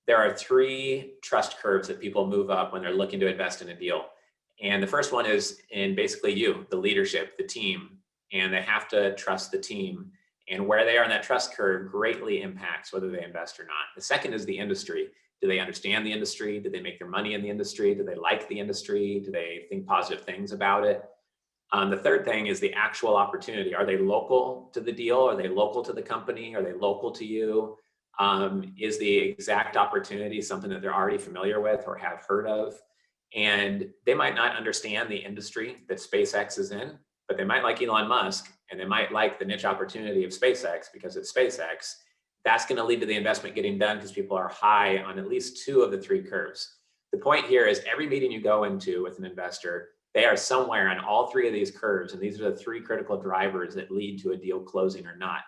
there are three trust curves that people move up when they're looking to invest in a deal. And the first one is in basically you, the leadership, the team, and they have to trust the team. And where they are in that trust curve greatly impacts whether they invest or not. The second is the industry. Do they understand the industry? Do they make their money in the industry? Do they like the industry? Do they think positive things about it? The third thing is the actual opportunity. Are they local to the deal? Are they local to the company? Are they local to you? Is the exact opportunity something that they're already familiar with or have heard of? And they might not understand the industry that SpaceX is in, but they might like Elon Musk and they might like the niche opportunity of SpaceX because it's SpaceX. That's going to lead to the investment getting done because people are high on at least two of the three curves. The point here is every meeting you go into with an investor, they are somewhere on all three of these curves. And these are the three critical drivers that lead to a deal closing or not.